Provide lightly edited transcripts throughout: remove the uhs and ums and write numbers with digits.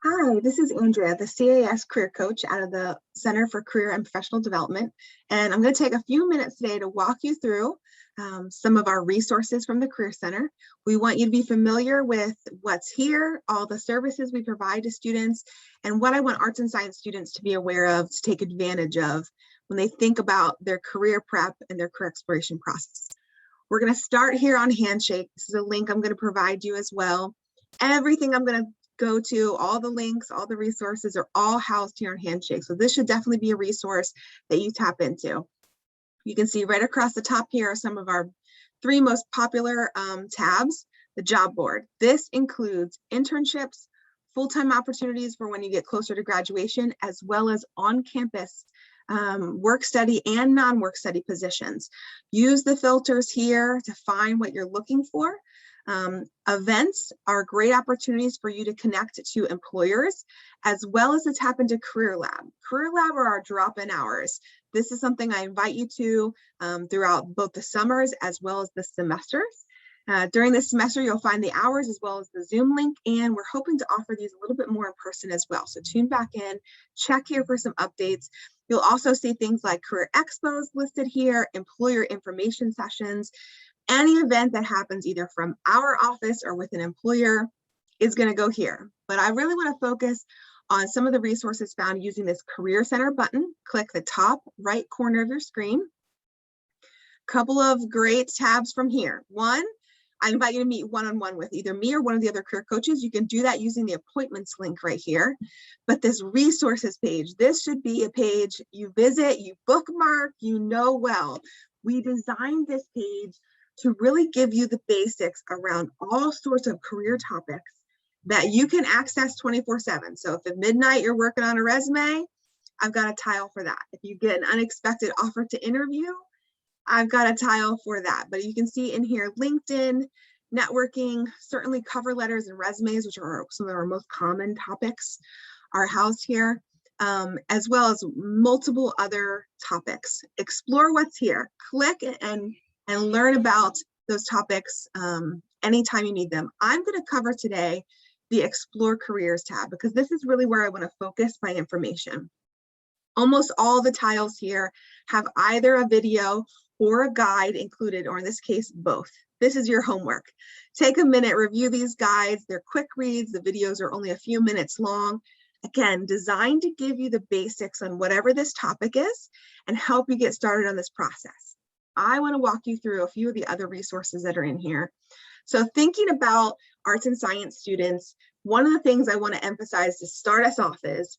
Hi, this is Andrea, the CAS Career Coach out of the Center for Career and Professional Development. And I'm going to take a few minutes today to walk you through some of our resources from the Career Center. We want you to be familiar with what's here, all the services we provide to students, and what I want arts and science students to be aware of, to take advantage of when they think about their career prep and their career exploration process. We're going to start here on Handshake. This is a link I'm going to provide you as well. Everything I'm going to go to, all the links, all the resources are all housed here on Handshake. So this should definitely be a resource that you tap into. You can see right across the top here are some of our 3 most popular tabs. The job board. This includes internships, full-time opportunities for when you get closer to graduation, as well as on-campus work study and non-work study positions. Use the filters here to find what you're looking for. Events are great opportunities for you to connect to employers, as well as to tap into Career Lab. Career Lab are our drop-in hours. This is something I invite you to throughout both the summers as well as the semesters. During this semester, you'll find the hours as well as the Zoom link, and we're hoping to offer these a little bit more in person as well. So tune back in, check here for some updates. You'll also see things like career expos listed here, employer information sessions. Any event that happens either from our office or with an employer is going to go here. But I really want to focus on some of the resources found using this Career Center button. Click the top right corner of your screen. Couple of great tabs from here. One, I invite you to meet one-on-one with either me or one of the other career coaches. You can do that using the appointments link right here. But this resources page, this should be a page you visit, you bookmark, you know well. We designed this page to really give you the basics around all sorts of career topics that you can access 24/7. So if at midnight you're working on a resume, I've got a tile for that. If you get an unexpected offer to interview, I've got a tile for that. But you can see in here, LinkedIn, networking, certainly cover letters and resumes, which are some of our most common topics, are housed here, as well as multiple other topics. Explore what's here. Click and learn about those topics anytime you need them. I'm going to cover today the Explore Careers tab, because this is really where I want to focus my information. Almost all the tiles here have either a video or a guide included, or in this case, both. This is your homework. Take a minute, review these guides. They're quick reads. The videos are only a few minutes long. Again, designed to give you the basics on whatever this topic is and help you get started on this process. I want to walk you through a few of the other resources that are in here. So thinking about arts and science students, one of the things I want to emphasize to start us off is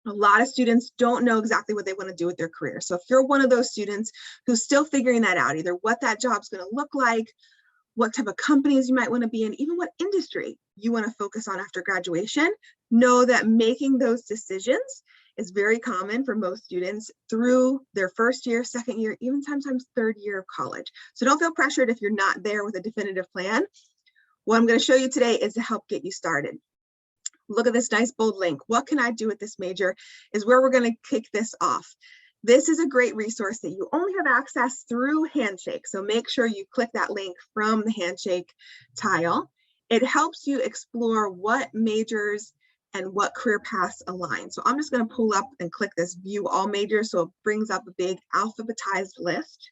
a lot of students don't know exactly what they want to do with their career. So if you're one of those students who's still figuring that out, either what that job's going to look like, what type of companies you might want to be in, even what industry you want to focus on after graduation, know that making those decisions is very common for most students through their first year, second year, even sometimes third year of college. So don't feel pressured if you're not there with a definitive plan. What I'm going to show you today is to help get you started. Look at this nice bold link. What can I do with this major is where we're going to kick this off. This is a great resource that you only have access through Handshake. So make sure you click that link from the Handshake tile. It helps you explore what majors and what career paths align. So I'm just going to pull up and click this view all majors. So it brings up a big alphabetized list.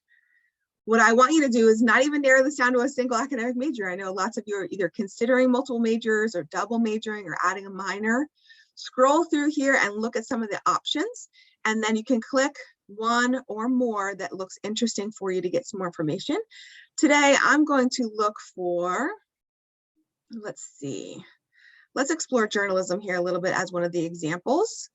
What I want you to do is not even narrow this down to a single academic major. I know lots of you are either considering multiple majors or double majoring or adding a minor. Scroll through here and look at some of the options, and then you can click one or more that looks interesting for you to get some more information. Today, I'm going to look for, let's see, let's explore journalism here a little bit as one of the examples.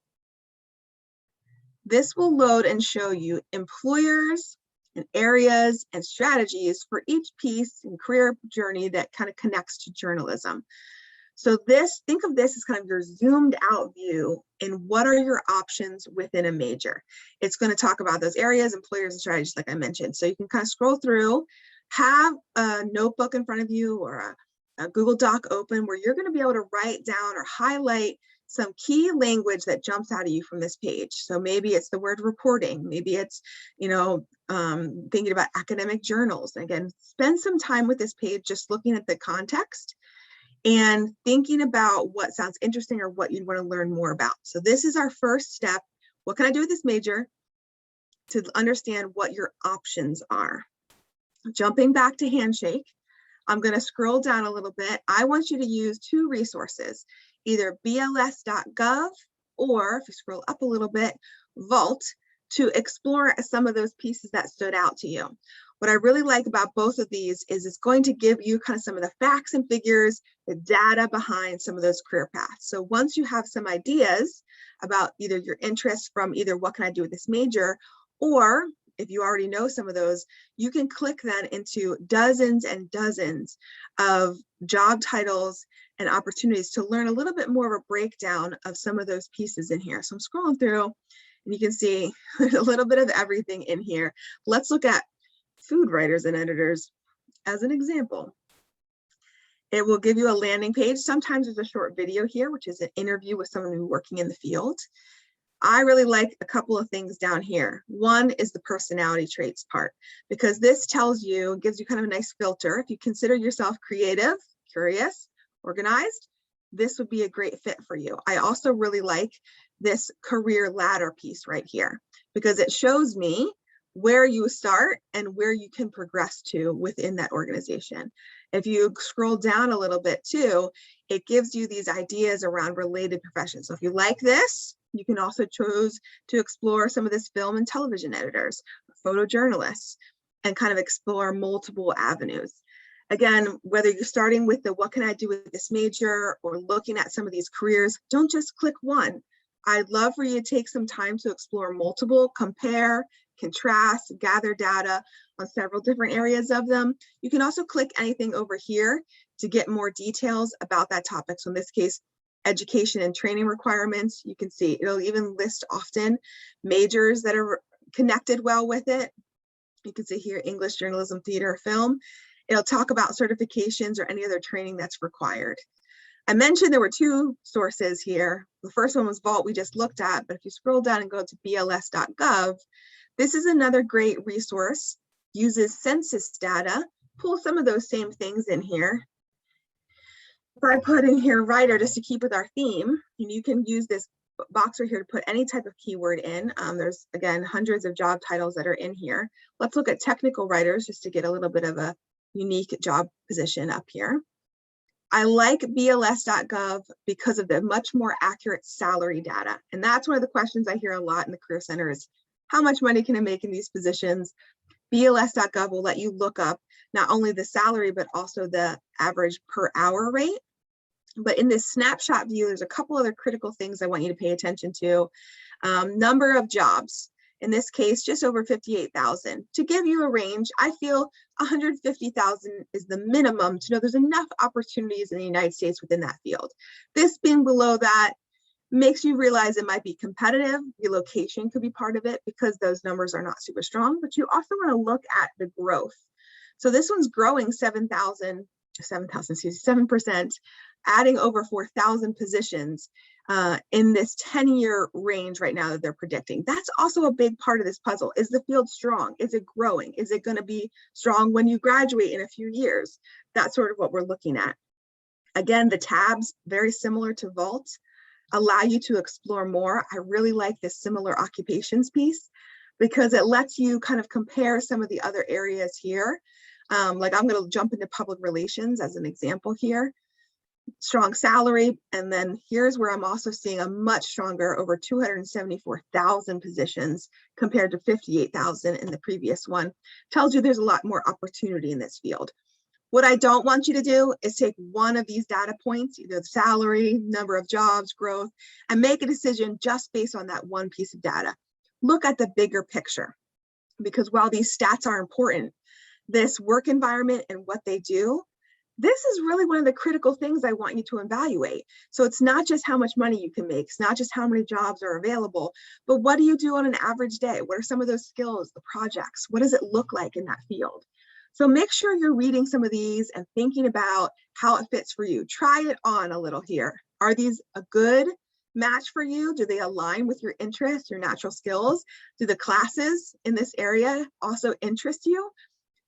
This will load and show you employers and areas and strategies for each piece and career journey that kind of connects to journalism. So think of this as kind of your zoomed out view in what are your options within a major. It's going to talk about those areas, employers, and strategies like I mentioned. So you can kind of scroll through, have a notebook in front of you or a Google Doc open where you're going to be able to write down or highlight some key language that jumps out at you from this page. So maybe it's the word reporting, maybe it's, thinking about academic journals. Again, spend some time with this page just looking at the context. and thinking about what sounds interesting or what you'd want to learn more about. So this is our first step. What can I do with this major? To understand what your options are. Jumping back to Handshake, I'm going to scroll down a little bit. I want you to use two resources, either bls.gov or, if you scroll up a little bit, Vault, to explore some of those pieces that stood out to you. What I really like about both of these is it's going to give you kind of some of the facts and figures, the data behind some of those career paths. So once you have some ideas about either your interests from either what can I do with this major, or if you already know some of those, you can click then into dozens and dozens of job titles and opportunities to learn a little bit more of a breakdown of some of those pieces in here. So I'm scrolling through and you can see there's a little bit of everything in here. Let's look at food writers and editors as an example. It will give you a landing page. Sometimes there's a short video here, which is an interview with someone who's working in the field. I really like a couple of things down here. One is the personality traits part, because this tells you, gives you kind of a nice filter. If you consider yourself creative, curious, organized, this would be a great fit for you. I also really like this career ladder piece right here, because it shows me where you start and where you can progress to within that organization. If you scroll down a little bit too, it gives you these ideas around related professions. So if you like this, you can also choose to explore some of this film and television editors, photojournalists, and kind of explore multiple avenues. Again, whether you're starting with the what can I do with this major or looking at some of these careers, don't just click one. I'd love for you to take some time to explore multiple, compare, contrast, gather data on several different areas of them. You can also click anything over here to get more details about that topic. So in this case, education and training requirements, you can see it'll even list often majors that are connected well with it. You can see here, English, journalism, theater, film. It'll talk about certifications or any other training that's required. I mentioned there were two sources here. The first one was Vault we just looked at, but if you scroll down and go to bls.gov, this is another great resource, uses census data, pull some of those same things in here. If I put in here writer, just to keep with our theme, and you can use this box right here to put any type of keyword in. There's, again, hundreds of job titles that are in here. Let's look at technical writers just to get a little bit of a unique job position up here. I like bls.gov because of the much more accurate salary data. And that's one of the questions I hear a lot in the Career Center is, how much money can I make in these positions? bls.gov will let you look up not only the salary, but also the average per hour rate. But in this snapshot view, there's a couple other critical things I want you to pay attention to. Number of jobs, in this case, just over 58,000. To give you a range, I feel 150,000 is the minimum to know there's enough opportunities in the United States within that field. This being below that makes you realize it might be competitive. Your location could be part of it because those numbers are not super strong, but you also want to look at the growth. So this one's growing 7%, adding over 4,000 positions in this 10-year range right now that they're predicting. That's also a big part of this puzzle. Is the field strong? Is it growing? Is it going to be strong when you graduate in a few years? That's sort of what we're looking at. Again, the tabs, very similar to Vault, allow you to explore more. I really like this similar occupations piece because it lets you kind of compare some of the other areas here. Like I'm going to jump into public relations as an example here. Strong salary, and then here's where I'm also seeing a much stronger, over 274,000 positions compared to 58,000 in the previous one. Tells you there's a lot more opportunity in this field. What I don't want you to do is take one of these data points, either the salary, number of jobs, growth, and make a decision just based on that one piece of data. Look at the bigger picture, because while these stats are important, this work environment and what they do, this is really one of the critical things I want you to evaluate. So it's not just how much money you can make, it's not just how many jobs are available, but what do you do on an average day? What are some of those skills, the projects? What does it look like in that field? So make sure you're reading some of these and thinking about how it fits for you. Try it on a little here. Are these a good match for you? Do they align with your interests, your natural skills? Do the classes in this area also interest you?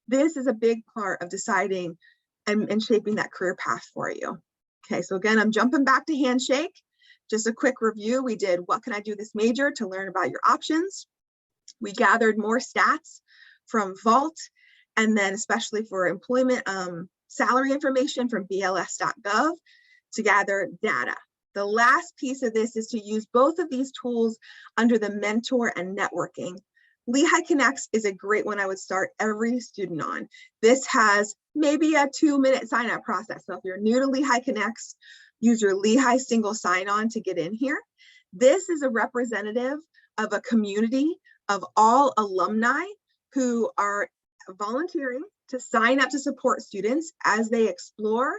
This is a big part of deciding and shaping that career path for you. Okay, so again, I'm jumping back to Handshake. Just a quick review. We did what can I do this major to learn about your options. We gathered more stats from Vault, and then especially for employment salary information from bls.gov to gather data. The last piece of this is to use both of these tools under the mentor and networking. Lehigh Connects is a great one I would start every student on. This has maybe a 2-minute sign-up process. So if you're new to Lehigh Connects, use your Lehigh single sign-on to get in here. This is a representative of a community of all alumni who are volunteering to sign up to support students as they explore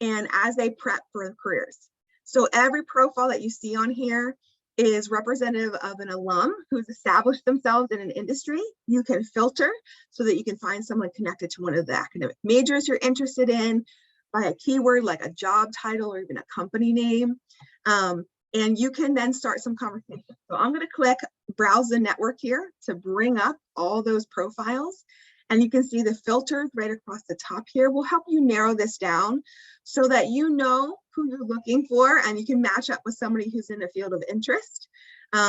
and as they prep for careers. So every profile that you see on here is representative of an alum who's established themselves in an industry. You can filter so that you can find someone connected to one of the academic majors you're interested in by a keyword like a job title or even a company name. And you can then start some conversation. So I'm going to click browse the network here to bring up all those profiles. And you can see the filters right across the top here will help you narrow this down so that you know who you're looking for and you can match up with somebody who's in a field of interest.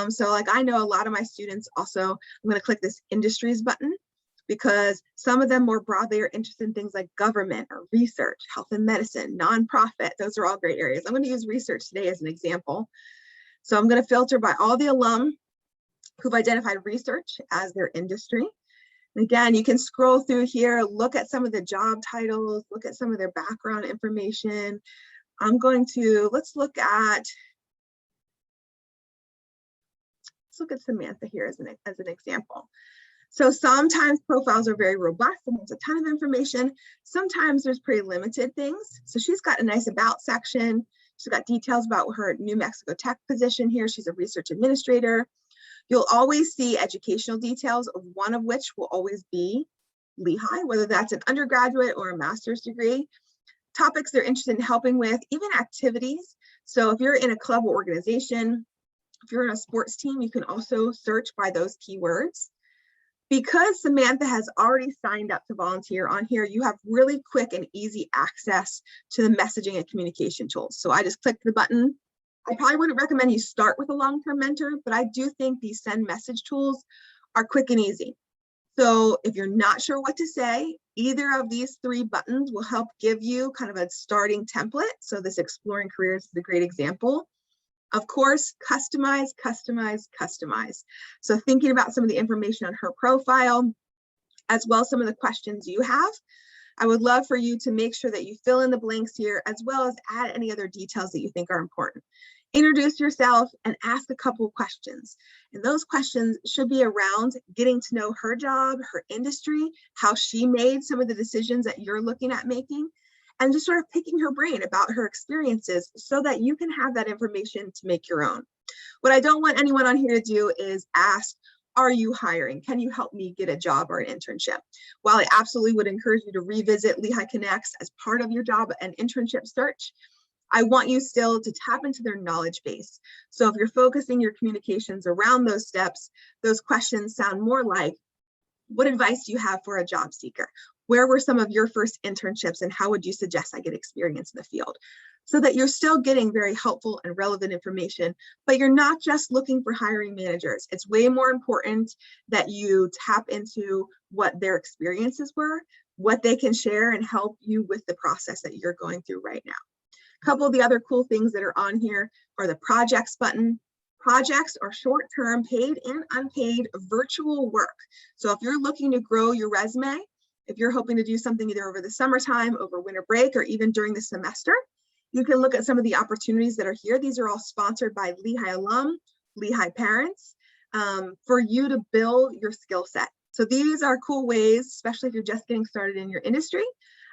So like I know a lot of my students also, I'm going to click this industries button because some of them more broadly are interested in things like government or research, health and medicine, nonprofit. Those are all great areas. I'm going to use research today as an example. So I'm going to filter by all the alum who've identified research as their industry. And again, you can scroll through here, look at some of the job titles, look at some of their background information. Let's look at Samantha here as an example. So sometimes profiles are very robust and there's a ton of information. Sometimes there's pretty limited things. So she's got a nice about section. She's got details about her New Mexico Tech position here. She's a research administrator. You'll always see educational details, of one of which will always be Lehigh, whether that's an undergraduate or a master's degree. Topics they're interested in helping with, even activities. So if you're in a club or organization, if you're in a sports team, you can also search by those keywords. Because Samantha has already signed up to volunteer on here, you have really quick and easy access to the messaging and communication tools. So I just clicked the button. I probably wouldn't recommend you start with a long-term mentor, but I do think these send message tools are quick and easy. So if you're not sure what to say, either of these 3 buttons will help give you kind of a starting template. So this Exploring Careers is a great example. Of course, customize, customize, customize. So thinking about some of the information on her profile, as well as some of the questions you have, I would love for you to make sure that you fill in the blanks here, as well as add any other details that you think are important. Introduce yourself and ask a couple of questions. And those questions should be around getting to know her job, her industry, how she made some of the decisions that you're looking at making, and just sort of picking her brain about her experiences so that you can have that information to make your own. What I don't want anyone on here to do is ask, are you hiring? Can you help me get a job or an internship? While I absolutely would encourage you to revisit Lehigh Connects as part of your job and internship search, I want you still to tap into their knowledge base. So if you're focusing your communications around those steps, those questions sound more like, what advice do you have for a job seeker? Where were some of your first internships and how would you suggest I get experience in the field? So that you're still getting very helpful and relevant information, but you're not just looking for hiring managers. It's way more important that you tap into what their experiences were, what they can share and help you with the process that you're going through right now. A couple of the other cool things that are on here are the projects button. Projects are short-term, paid and unpaid virtual work. So if you're looking to grow your resume, if you're hoping to do something either over the summertime, over winter break, or even during the semester, you can look at some of the opportunities that are here. These are all sponsored by Lehigh alum, Lehigh parents, for you to build your skill set. So these are cool ways, especially if you're just getting started in your industry,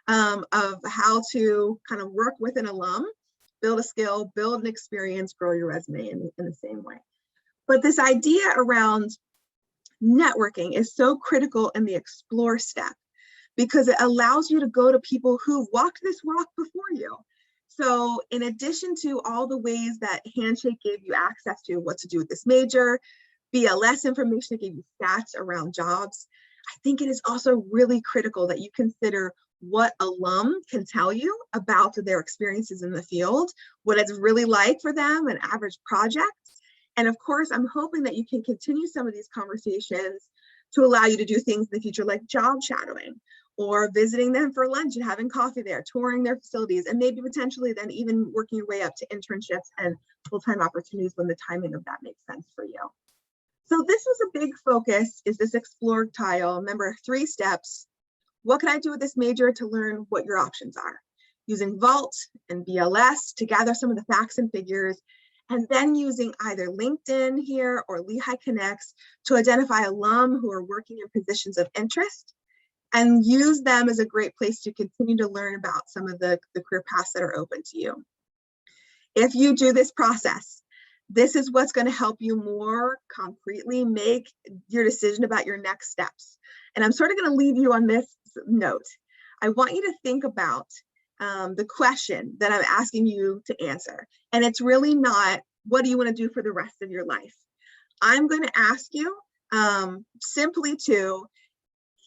of how to kind of work with an alum, build a skill, build an experience, grow your resume in the same way. But this idea around networking is so critical in the explore step because it allows you to go to people who've walked this walk before you. So in addition to all the ways that Handshake gave you access to what to do with this major, BLS information gave you stats around jobs, I think it is also really critical that you consider what alum can tell you about their experiences in the field, what it's really like for them, an average project. And of course, I'm hoping that you can continue some of these conversations to allow you to do things in the future like job shadowing or visiting them for lunch and having coffee there, touring their facilities, and maybe potentially then even working your way up to internships and full-time opportunities when the timing of that makes sense for you. So this was a big focus, is this explore tile. Remember, 3 steps. What can I do with this major to learn what your options are? Using Vault and BLS to gather some of the facts and figures, and then using either LinkedIn here or Lehigh Connects to identify alum who are working in positions of interest and use them as a great place to continue to learn about some of the career paths that are open to you. If you do this process, this is what's going to help you more concretely make your decision about your next steps. And I'm sort of going to leave you on this note. I want you to think about the question that I'm asking you to answer. And it's really not, what do you want to do for the rest of your life? I'm going to ask you simply to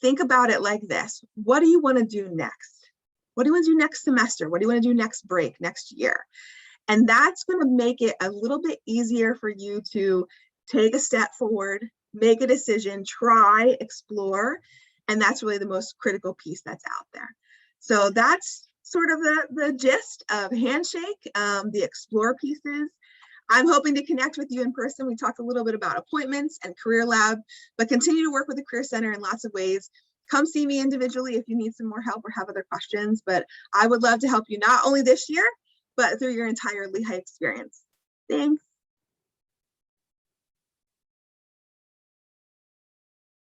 think about it like this. What do you want to do next? What do you want to do next semester? What do you want to do next break, next year? And that's going to make it a little bit easier for you to take a step forward, make a decision, try, explore. And that's really the most critical piece that's out there. So that's sort of the gist of Handshake, the explore pieces. I'm hoping to connect with you in person. We talked a little bit about appointments and Career Lab, but continue to work with the Career Center in lots of ways. Come see me individually if you need some more help or have other questions, but I would love to help you not only this year, but through your entire Lehigh experience. Thanks.